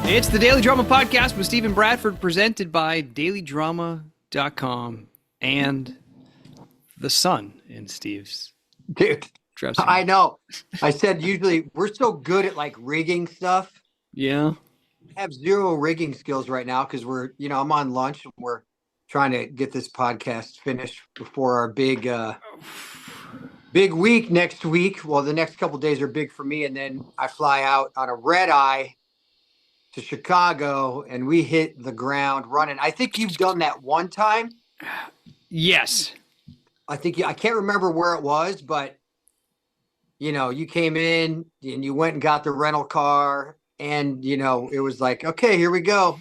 It's the Daily Drama Podcast with Stephen Bradford, presented by dailydrama.com and the sun in Steve's Dude, dressing. I know. I said usually we're so good at like rigging stuff. Yeah. I have zero rigging skills right now because I'm on lunch and we're trying to get this podcast finished before our big week next week. Well, the next couple of days are big for me, and then I fly out on a red eye to Chicago and we hit the ground running. I think you've done that one time. Yes. I can't remember where it was, but you came in and you went and got the rental car and it was like, okay, here we go.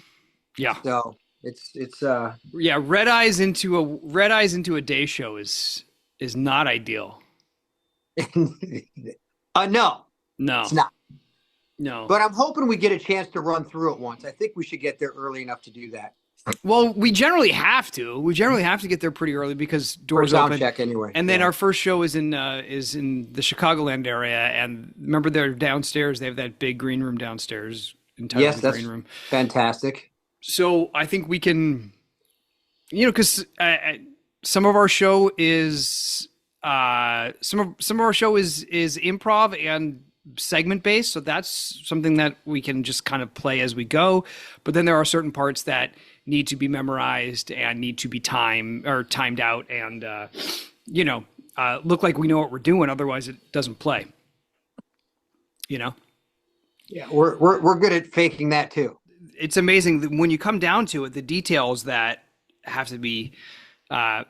Yeah. So it's red eyes into a day show is not ideal. no, it's not. No. But I'm hoping we get a chance to run through it once. I think we should get there early enough to do that. Well, we generally have to. We generally have to get there pretty early because doors open. Check anyway. And then our first show is in the Chicagoland area. And remember, they're downstairs. They have that big green room downstairs. Yes, that's green room. Fantastic. So I think we can, because some of our show is some of our show is improv and segment based, so that's something that we can just kind of play as we go. But then there are certain parts that need to be memorized and need to be timed out and look like we know what we're doing, otherwise it doesn't play. Yeah, we're good at faking that too. It's amazing that when you come down to it, the details that have to be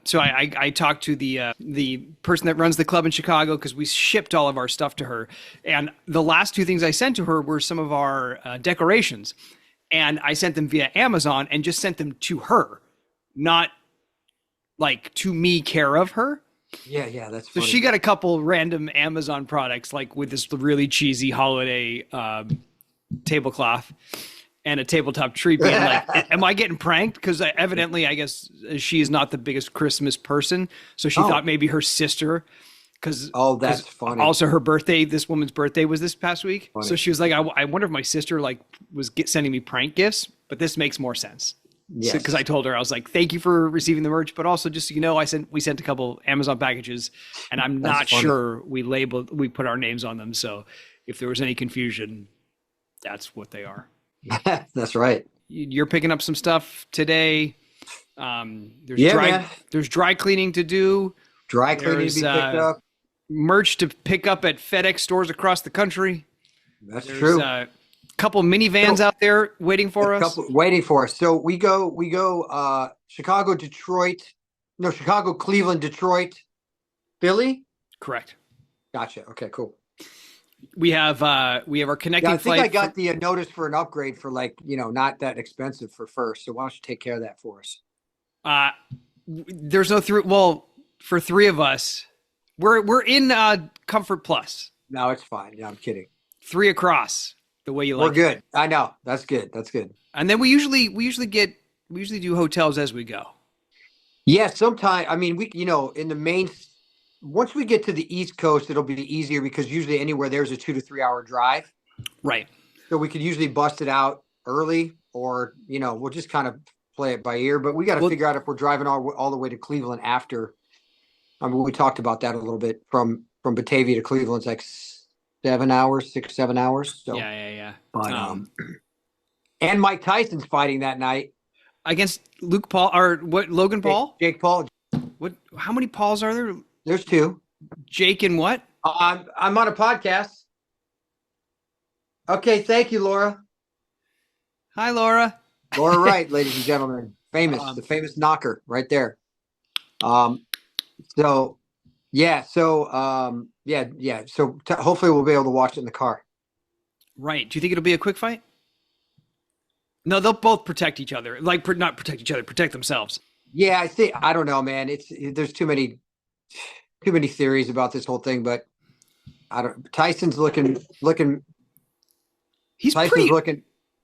so I talked to the person that runs the club in Chicago because we shipped all of our stuff to her. And the last two things I sent to her were some of our decorations. And I sent them via Amazon and just sent them to her, not like to me care of her. Yeah, that's funny. So she got a couple random Amazon products, like with this really cheesy holiday tablecloth and a tabletop tree, being like, am I getting pranked? Because evidently, I guess she is not the biggest Christmas person. So she thought maybe her sister, because that's funny. Also, her birthday, this woman's birthday was this past week. Funny. So she was like, I wonder if my sister was sending me prank gifts, but this makes more sense. Yes. Because I told her, I was like, thank you for receiving the merch, but also just so you know, we sent a couple Amazon packages, and I'm not sure we put our names on them. So if there was any confusion, that's what they are. That's right. You're picking up some stuff today. There's dry cleaning to do. Dry cleaning to be picked up. Merch to pick up at FedEx stores across the country. There's true. A couple minivans out there waiting for us. So we go Chicago, Cleveland, Detroit, Philly. Correct. Gotcha. Okay, cool. We have our connecting flight. I think I got the notice for an upgrade for not that expensive for first. So why don't you take care of that for us? There's no for three of us, we're in Comfort Plus. No, it's fine. Yeah, I'm kidding. 3 across, the way you like. We're good. I know. That's good. And then we usually do hotels as we go. Yeah, sometimes. I mean, in the main. Once we get to the East Coast, it'll be easier because usually anywhere there's a 2 to 3 hour drive. Right. So we could usually bust it out early, or we'll just kind of play it by ear. But we got to figure out if we're driving all the way to Cleveland after. I mean, we talked about that a little bit from Batavia to Cleveland. It's like 7 hours, 6-7 hours. So yeah. But and Mike Tyson's fighting that night against Luke Paul or what? Logan Paul? Jake Paul. What? How many Pauls are there? There's 2. Jake and what? I'm on a podcast. Okay, thank you, Laura. Hi, Laura. Laura Wright, ladies and gentlemen. The famous knocker right there. So hopefully we'll be able to watch it in the car. Right. Do you think it'll be a quick fight? No, they'll both protect each other. Not protect each other, protect themselves. Yeah, I don't know, man. There's too many theories about this whole thing, but Tyson's looking. He's looking.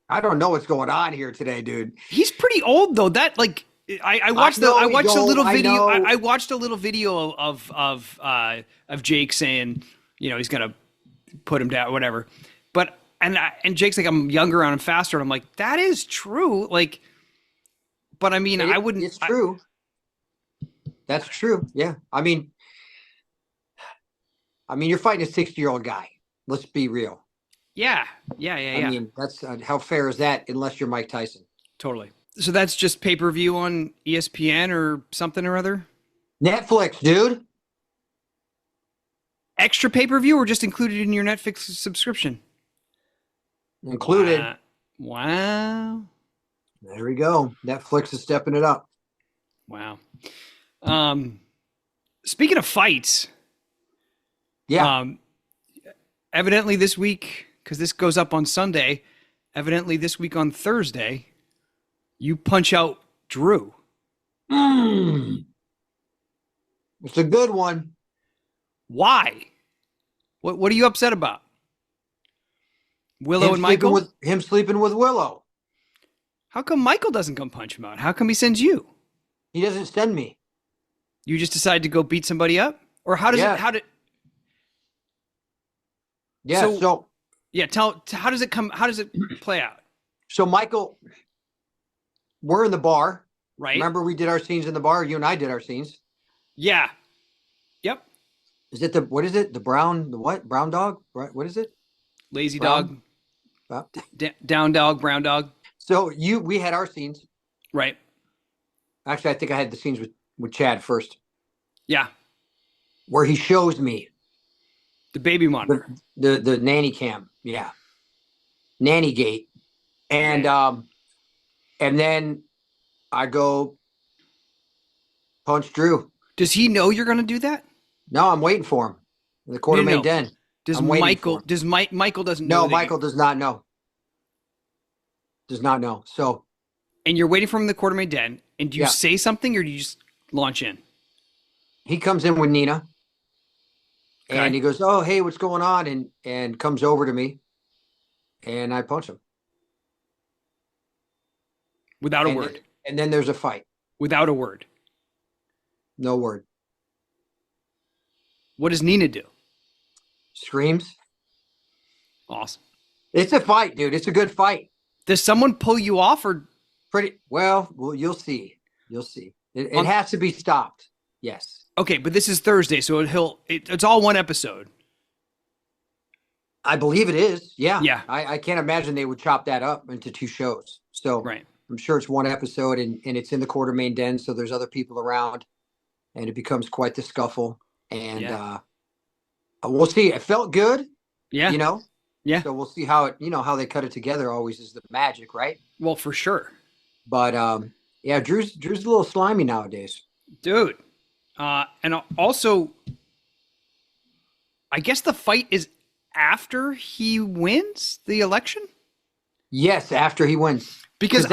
I don't know what's going on here today, dude. He's pretty old though. That I watched a little video of Jake saying, he's gonna put him down, whatever. But and Jake's like, I'm younger and I'm faster, and I'm like, that is true. Like, but I mean, I wouldn't. It's true. That's true. Yeah. You're fighting a 60-year-old guy. Let's be real. Yeah. I mean, that's how fair is that? Unless you're Mike Tyson. Totally. So that's just pay-per-view on ESPN or something or other? Netflix, dude. Extra pay-per-view or just included in your Netflix subscription? Included. Wow. There we go. Netflix is stepping it up. Wow. Speaking of fights, yeah. Evidently this week, because this goes up on Sunday, evidently this week on Thursday, you punch out Drew. It's a good one. Why? What are you upset about? Willow and Michael? Him sleeping with Willow. How come Michael doesn't come punch him out? How come he sends you? He doesn't send me. You just decided to go beat somebody up? Or how does it, how did... Yeah, so yeah, how does it play out? So Michael, we're in the bar. Right. Remember we did our scenes in the bar? You and I did our scenes. Yeah. Yep. Is it what is it? The brown dog? Right? What is it? Lazy brown dog. Down dog, brown dog. So we had our scenes. Right. Actually, I think I had the scenes with Chad first. Yeah. Where he shows me the baby monitor. The nanny cam. Yeah. Nanny gate. And and then I go punch Drew. Does he know you're gonna do that? No, I'm waiting for him. In the Quartermaine den. Michael doesn't know? No, Michael does not know. Does not know. So and you're waiting for him in the Quartermaine den, and do you say something or do you just launch in? He comes in with Nina. Okay. And he goes, "Oh, hey, what's going on?" And comes over to me, and I punch him without a word. And then there's a fight without a word. No word. What does Nina do? Screams. Awesome. It's a fight, dude. It's a good fight. Does someone pull you off or? Pretty well. You'll see. You'll see. It has to be stopped. Yes. Okay, but this is Thursday, so it's all one episode. I believe it is. Yeah. Yeah. I can't imagine they would chop that up into 2 shows. So right. I'm sure it's one episode and it's in the Quartermaine den, so there's other people around, and it becomes quite the scuffle. And we'll see. It felt good. Yeah. You know? Yeah. So we'll see how how they cut it together always is the magic, right? Well, for sure. But yeah, Drew's a little slimy nowadays. Dude. And also, I guess the fight is after he wins the election? Yes, after he wins. Because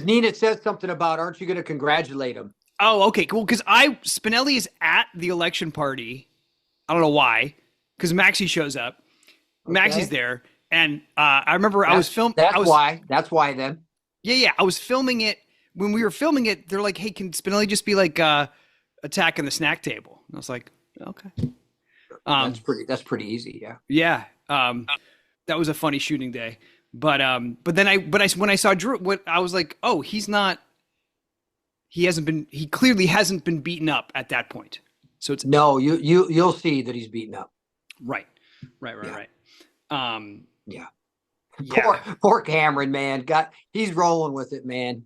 Nina says something about, aren't you going to congratulate him? Oh, okay, cool. Because Spinelli is at the election party. I don't know why. Because Maxie shows up. Okay. Maxie's there. And I remember I was filming. That's why then. Yeah. I was filming it. When we were filming it, they're like, hey, can Spinelli just be like attacking the snack table? And I was like, okay. That's pretty easy. Yeah. Yeah. That was a funny shooting day. But then when I saw Drew, I was like, oh, he clearly hasn't been beaten up at that point. So it's you'll see that he's beaten up. Right. Yeah. Poor Cameron, man. He's rolling with it, man.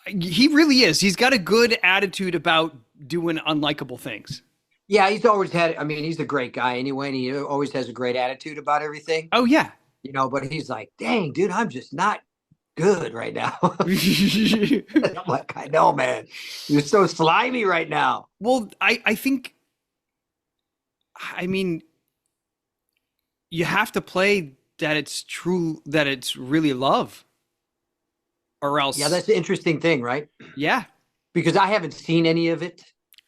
He really is. He's got a good attitude about doing unlikable things. Yeah, he's always had. I mean, he's a great guy anyway, and he always has a great attitude about everything. Oh yeah. But he's like, dang, dude, I'm just not good right now. I'm like, I know, man. You're so slimy right now. Well, I think, you have to play that it's true, that it's really love. Or else. Yeah, that's the interesting thing, right? Yeah. Because I haven't seen any of it.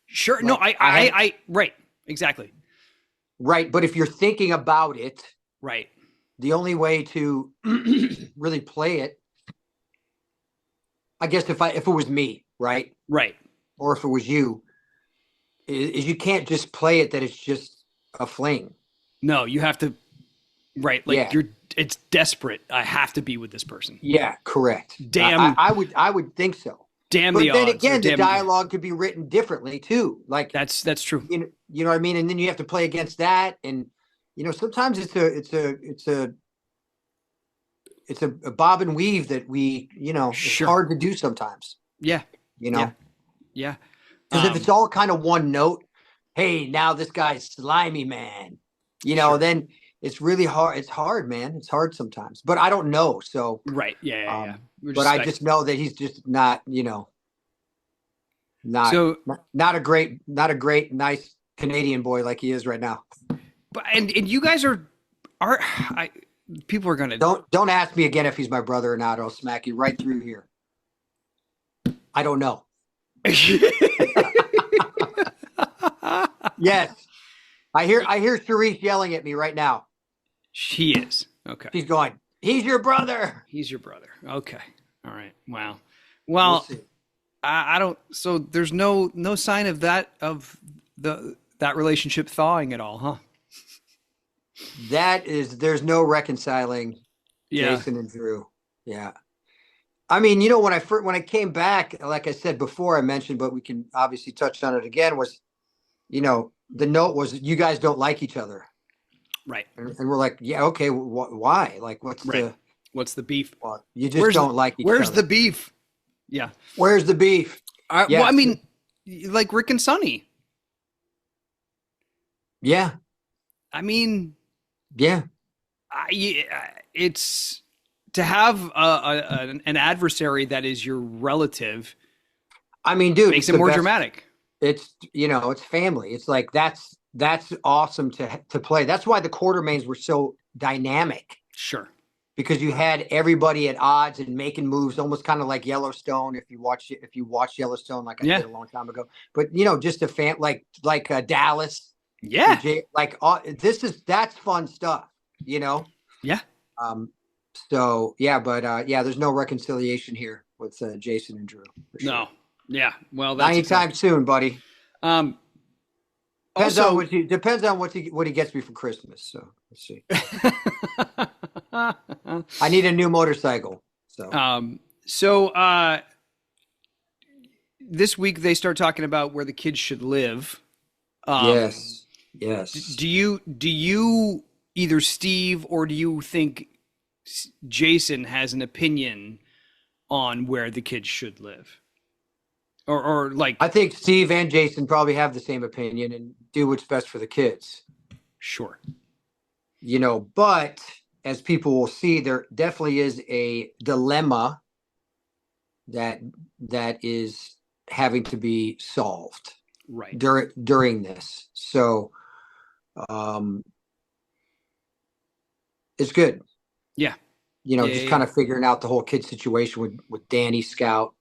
Sure. Like, no, I right. Exactly. Right. But if you're thinking about it. Right. The only way to really play it, I guess if it was me, right? Right. Or if it was you, is you can't just play it that it's just a fling. No, you have to, right. Like it's desperate. I have to be with this person. Yeah, correct. Damn. I would think so. Damn But the then odds. again, the dialogue could be written differently too. Like That's true. you know what I mean? And then you have to play against that. And sometimes it's a bob and weave that it's hard to do sometimes. Yeah. Yeah. Because if it's all kind of one note, hey, now this guy's slimy, man. Then it's really hard. It's hard, man. It's hard sometimes. But I don't know. So right. Yeah. But I just know that he's just not, not a great, nice Canadian boy like he is right now. But and you guys people are gonna don't ask me again if he's my brother or not. I'll smack you right through here. I don't know. Yes, I hear Sharice yelling at me right now. She is. Okay. She's going, he's your brother. He's your brother. Okay. All right. Wow. Well, I don't. So there's no sign of that relationship thawing at all, huh? There's no reconciling Jason and Drew. Yeah. I mean, when I came back, like I said before, I mentioned, but we can obviously touch on it again, was, the note was, you guys don't like each other. Right. And we're like, yeah, okay. Why? Like, what's the beef? Well, you just don't like each other. Where's the beef? Yeah. Where's the beef? Well, I mean, like Rick and Sonny. Yeah. I mean, yeah. It's to have an adversary that is your relative. I mean, dude, makes it more dramatic. It's it's family. It's like that's awesome to play. That's why the Quartermaines were so dynamic. Sure. Because you had everybody at odds and making moves, almost kind of like Yellowstone. If you watch Yellowstone, like I did a long time ago, but just a fan like Dallas. Yeah. That's fun stuff. Yeah. So yeah, but there's no reconciliation here with Jason and Drew. Sure. No. Yeah. Well, that's anytime soon, buddy. Depends on what he gets me for Christmas. So let's see. I need a new motorcycle. So this week they start talking about where the kids should live. Yes. Do you either Steve or do you think Jason has an opinion on where the kids should live? Or like, I think Steve and Jason probably have the same opinion and do what's best for the kids. Sure. But as people will see, there definitely is a dilemma that is having to be solved right during this. So it's good. Yeah. Kind of figuring out the whole kid situation with Danny, Scout,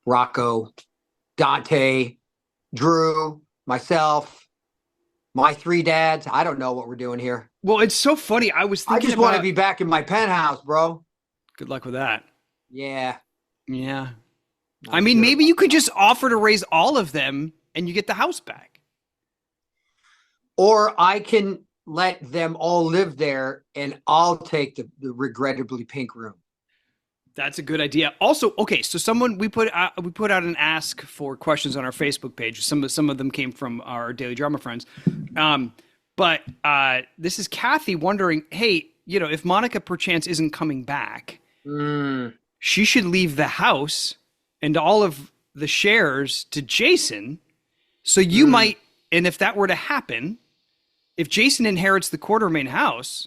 Rocco, Dante, Drew, myself, my three dads. I don't know what we're doing here. Well, it's so funny. I just want to be back in my penthouse, bro. Good luck with that. Yeah. I mean, maybe you could just offer to raise all of them and you get the house back. Or I can let them all live there and I'll take the regrettably pink room. That's a good idea. Also, okay, so we put out an ask for questions on our Facebook page. Some of them came from our Daily Drama friends. But this is Kathy wondering, hey, if Monica perchance isn't coming back, she should leave the house and all of the shares to Jason. So you might, and if that were to happen, if Jason inherits the Quartermaine house,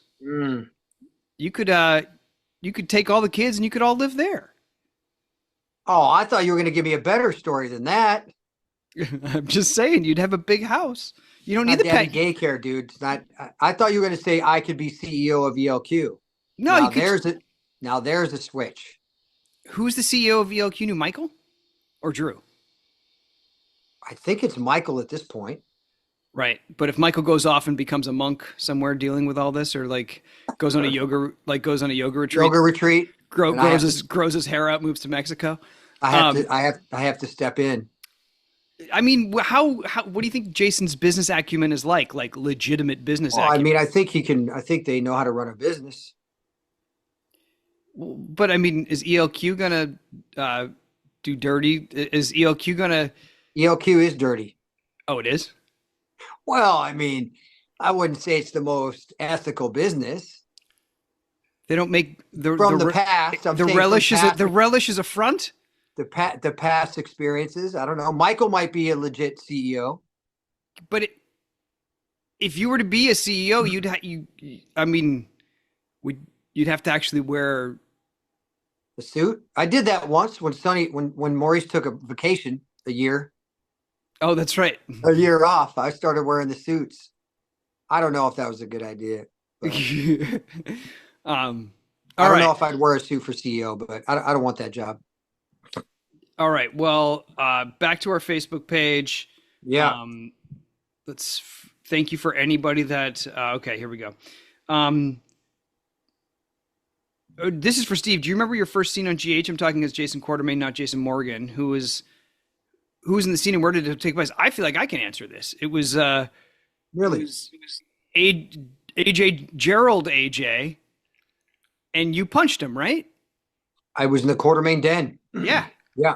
you could take all the kids and you could all live there. Oh, I thought you were going to give me a better story than that. I'm just saying, you'd have a big house. You don't need the pet daycare, dude. It's not. I thought you were going to say I could be CEO of ELQ. No, now there's a switch. Who's the CEO of ELQ? New Michael or Drew? I think it's Michael at this point. Right, but if Michael goes off and becomes a monk somewhere dealing with all this, or goes on a yoga retreat, grows his hair out, moves to Mexico, I have to step in. I mean, how what do you think Jason's business acumen is like legitimate business acumen? I mean, I think he can. I think they know how to run a business. But I mean, is ELQ gonna uh, do dirty? Is ELQ gonna? ELQ is dirty. Oh, it is. Well, I mean, I wouldn't say it's the most ethical business They don't make from the past. I'm the saying from relish is past the relish is a front. the past experiences. I don't know. Michael might be a legit CEO. But if you were to be a CEO, I mean, would you'd have to actually wear. The suit. I did that once when when Maurice took a vacation Oh, that's right. a year off. I started wearing the suits. I don't know if that was a good idea, but um, I all don't know right, if I'd wear a suit for CEO, but I don't want that job. all right. Well, back to our Facebook page. Yeah. Um, thank you for anybody that. Okay, here we go. Um, this is for Steve. Do you remember your first scene on GH? I'm talking as Jason Quartermaine, not Jason Morgan, who was in the scene and where did it take place? I feel like I can answer this. Really? It was AJ Gerald AJ, and you punched him, right? I was in the Quartermaine den. Yeah. Yeah.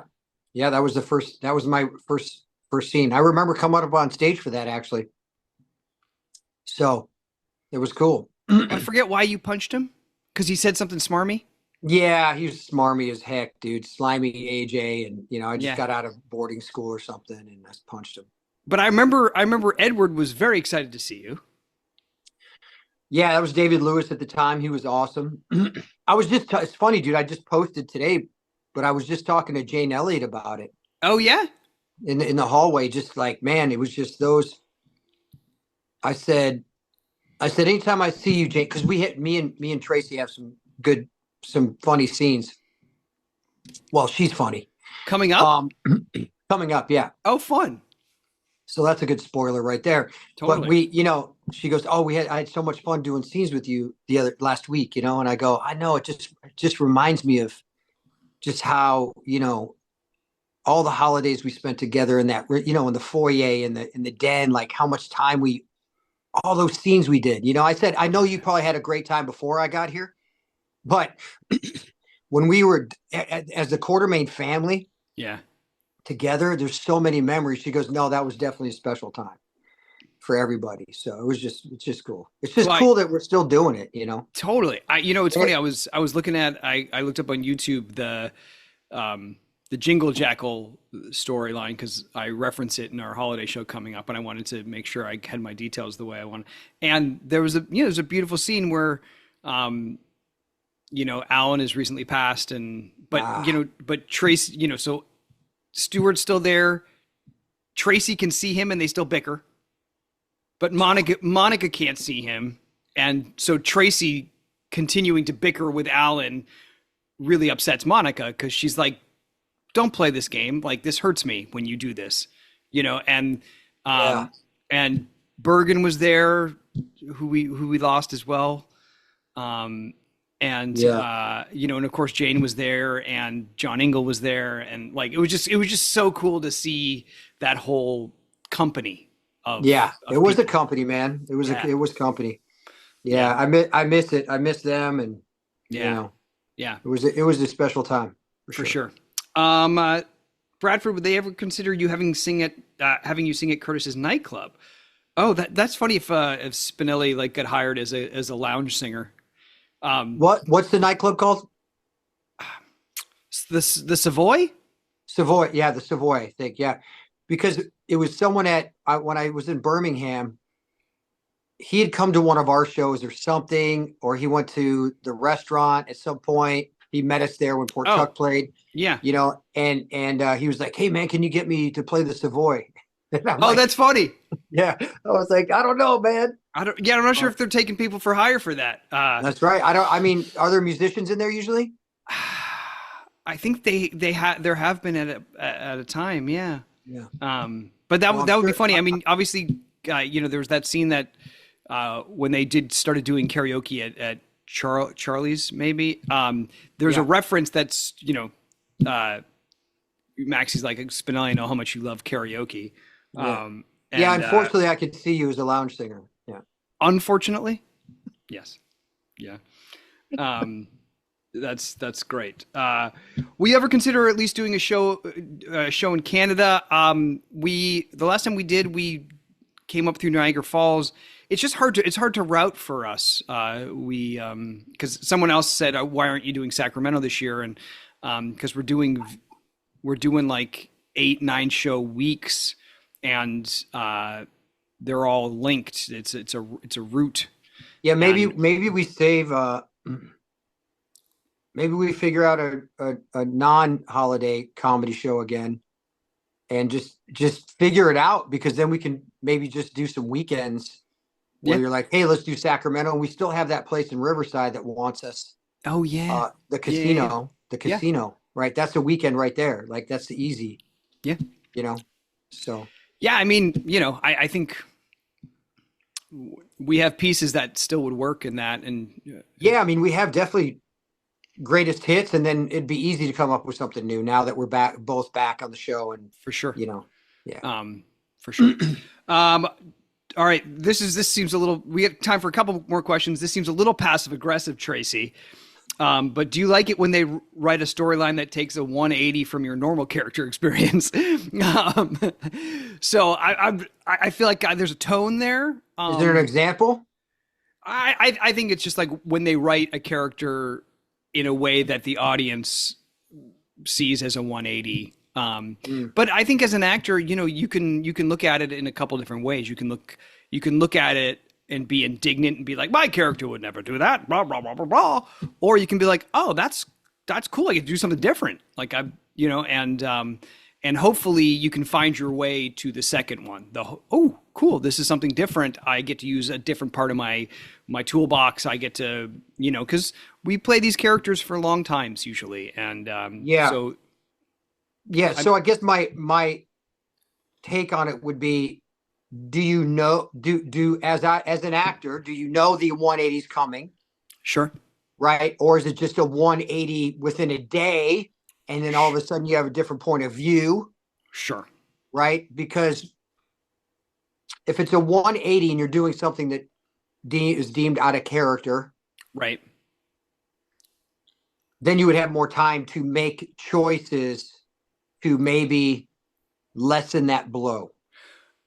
Yeah, that was the first that was my first scene. I remember coming up on stage for that actually. So it was cool. I forget why you punched him because he said something smarmy. Yeah, he was smarmy as heck, dude. Slimy AJ, and I just Yeah. got out of boarding school or something, and I punched him. But I remember Edward was very excited to see you. Yeah, that was David Lewis at the time. He was awesome. I was just it's funny, dude. I just posted today, but I was just talking to Jane Elliott about it Oh yeah. in the hallway. Just like, man, it was just those. I said, anytime I see you, Jane, because we hit me and Tracy have some funny scenes. Well, she's funny. Coming up. Coming up, yeah. Oh, fun. So that's a good spoiler right there. Totally. But she goes, "Oh, I had so much fun doing scenes with you last week, and I go, "I know, it just reminds me of just how, all the holidays we spent together in that, in the foyer in the den, like how much time all those scenes we did. I said, I know you probably had a great time before I got here, but when we were as the Quartermaine family Yeah. together, there's so many memories." She goes, "No, that was definitely a special time for everybody." So it's just cool. It's just Well, cool that we're still doing it, totally. It's funny. I was looking at. I looked up on YouTube the Jingle Jackal storyline because I reference it in our holiday show coming up, and I wanted to make sure I had my details the way I want. And there's a beautiful scene where, Alan has recently passed, but Tracy, so Stewart's still there. Tracy can see him, and they still bicker, but Monica can't see him, and so Tracy continuing to bicker with Alan really upsets Monica because she's like, don't play this game. Like, this hurts me when you do this, and Yeah. and Bergen was there, who we lost as well. And Yeah. and of course Jane was there and John Ingle was there, and like it was just so cool to see that whole company of Yeah, it was a people. company, man. Yeah. It was company. Yeah. Yeah, I miss it. I miss them, and you Yeah. know, Yeah, it was a special time for for sure. sure. Um, Bradford, would they ever consider you having you sing at Curtis's nightclub? Oh, that's funny if Spinelli like got hired as a lounge singer. What's the nightclub called? The Savoy? Savoy. Yeah, the Savoy, I think. Yeah, because it was someone when I was in Birmingham. He had come to one of our shows or something, or he went to the restaurant at some point. He met us there when Port Oh, Chuck played, yeah. and he was like, "Hey man, can you get me to play the Savoy?" And I'm Oh, like, that's funny. "Yeah." I was like, "I don't know, man." I'm not sure if they're taking people for hire for that. That's right. I mean, are there musicians in there usually? I think there have been at a time, yeah. Yeah. But Well, I'm that would be sure. funny. I mean, obviously, there was that scene that when they started doing karaoke at Charlie's, maybe. There's a Yeah. reference that's Maxie's like, Spinelli, I know how much you love karaoke. Yeah. Um, Yeah. and Unfortunately, I could see you as a lounge singer. Yeah. unfortunately, yes, yeah. Um, That's great. We ever consider at least doing a show in Canada? The last time we did, we came up through Niagara Falls. It's hard to route for us. We because someone else said, why aren't you doing Sacramento this year? And because we're doing like 8, 9 show weeks, and they're all linked. It's a route. Yeah, And maybe we save maybe we figure out a non-holiday comedy show again and just figure it out, because then we can maybe just do some weekends where yeah. you're like, hey, let's do Sacramento, and we still have that place in Riverside that wants us. Oh yeah. The Yeah. Yeah. Yeah. casino, right? That's a weekend right there. Like that's the easy, Yeah. you know. So Yeah. I mean, I think we have pieces that still would work in that, and yeah, I mean, we have definitely greatest hits, and then it'd be easy to come up with something new now that we're both back on the show, and for sure. you know, yeah. For sure. Um, all right. This seems a little. We have time for a couple more questions. This seems a little passive aggressive, Tracy. But do you like it when they write a storyline that takes a 180 from your normal character experience? So I feel like there's a tone there. Is there an example? I think it's just like when they write a character in a way that the audience sees as a 180. But I think as an actor, you can look at it in a couple different ways. You can look at it and be indignant and be like, my character would never do that, blah blah blah blah blah. Or you can be like, oh, that's cool. I get to do something different. Like and hopefully you can find your way to the second one. Oh, cool. This is something different. I get to use a different part of my toolbox. I get to, because we play these characters for long times usually. And Yeah. so Yeah. So I guess my take on it would be, do you know, as an actor, do you know the 180's coming? sure. Right? Or is it just a 180 within a day, and then all of a sudden you have a different point of view? Sure. Right? Because if it's a 180 and you're doing something that is deemed out of character, Right. then you would have more time to make choices to maybe lessen that blow.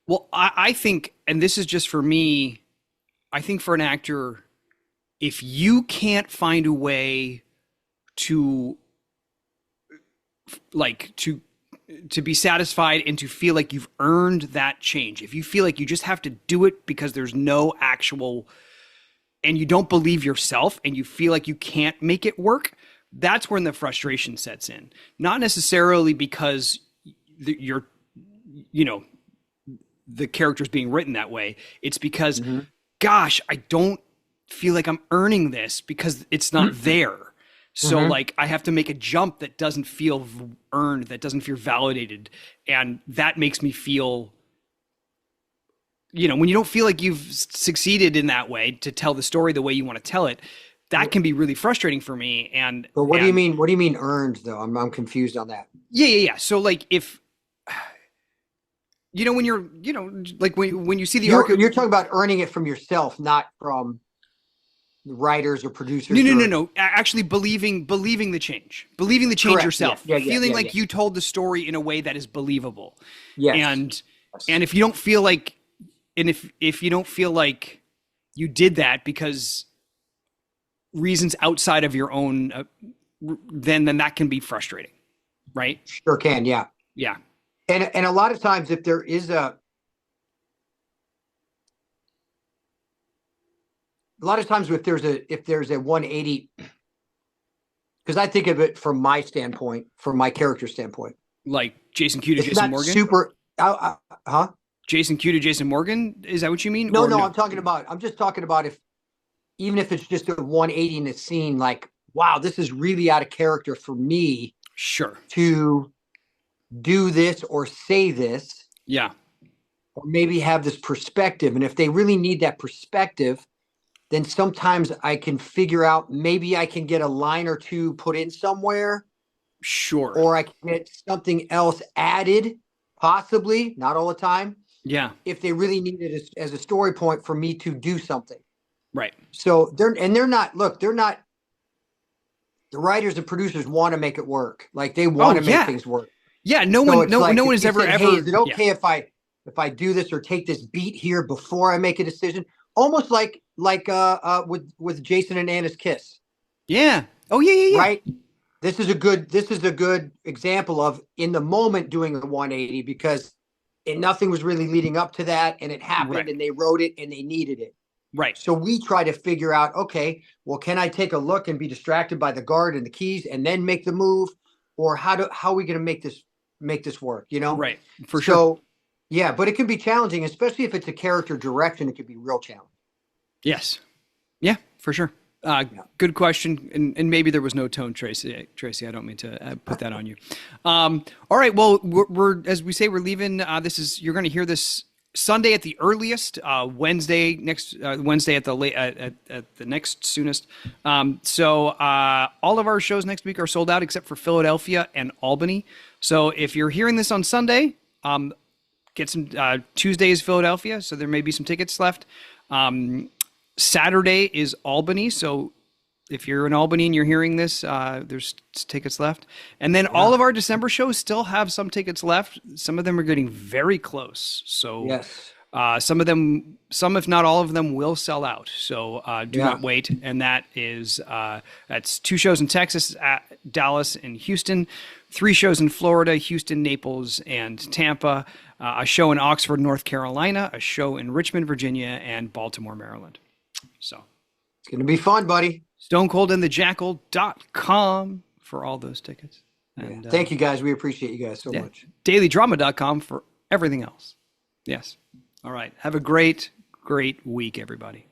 Well, I think, and this is just for me, I think for an actor, if you can't find a way to to be satisfied and to feel like you've earned that change, if you feel like you just have to do it because there's no actual, and you don't believe yourself and you feel like you can't make it work, that's when the frustration sets in. Not necessarily because you're, the character's being written that way. It's because, gosh, I don't feel like I'm earning this because it's not there. So like I have to make a jump that doesn't feel earned, that doesn't feel validated. And that makes me feel, when you don't feel like you've succeeded in that way to tell the story the way you want to tell it, that can be really frustrating for me. But what do you mean? What do you mean earned though? I'm confused on that. Yeah. So like if, when you're, like when you see the you're talking about earning it from yourself, not from writers or producers. No. Actually believing the change, Correct. yourself, Yeah, feeling like you told the story in a way that is believable. Yes. And if you don't feel like, if you don't feel like you did that because reasons outside of your own, then that can be frustrating. Right. Sure can. Yeah. Yeah. And a lot of times if there is a lot of times if there's a 180, because I think of it from my standpoint, from my character standpoint, like Jason Q to it's Jason not Morgan. Super. Huh? Jason Q to Jason Morgan. Is that what you mean? No. I'm just talking about even if it's just a 180 in a scene, like, wow, this is really out of character for me. Sure. To do this or say this. Yeah. Or maybe have this perspective. And if they really need that perspective, then sometimes I can figure out, maybe I can get a line or two put in somewhere. Sure. Or I can get something else added, possibly, not all the time. Yeah. If they really need it as a story point for me to do something. Right. So they're not, the writers and producers want to make it work. Like they Oh want to make yeah. things work. Yeah, no So one, it's no, like no one if has you ever, said, "Hey, is ever, it yeah, okay if I do this or take this beat here before I make a decision?" Almost like with Jason and Anna's kiss, yeah, oh yeah, yeah, yeah, right? This is a good example of in the moment doing a 180 because nothing was really leading up to that, and it happened, right, and they wrote it, and they needed it. right, So we try to figure out, okay, well, can I take a look and be distracted by the guard and the keys and then make the move, or how are we going to make this work? You know, right, for sure. so yeah, but it can be challenging, especially if it's a character direction. It can be real challenging. Yes, yeah, for sure. Yeah. Good question, and maybe there was no tone, Tracy. Tracy, I don't mean to put that on you. All right, well, we're as we say, we're leaving. You're going to hear this Sunday at the earliest, Wednesday next Wednesday at the late at the next soonest. So all of our shows next week are sold out except for Philadelphia and Albany. So if you're hearing this on Sunday, get some Tuesday is Philadelphia, so there may be some tickets left. Saturday is Albany, so if you're in Albany and you're hearing this, there's tickets left. And then all of our December shows still have some tickets left. Some of them are getting very close. So Yes. some of them, some if not all of them, will sell out. So do not wait. And that's 2 shows in Texas, Dallas, and Houston, 3 shows in Florida, Houston, Naples, and Tampa, a show in Oxford, North Carolina, a show in Richmond, Virginia, and Baltimore, Maryland. So It's going to be fun, buddy. StoneColdandtheJackal.com for all those tickets. And Thank you guys. We appreciate you guys so much. DailyDrama.com for everything else. Yes. All right. Have a great, great week, everybody.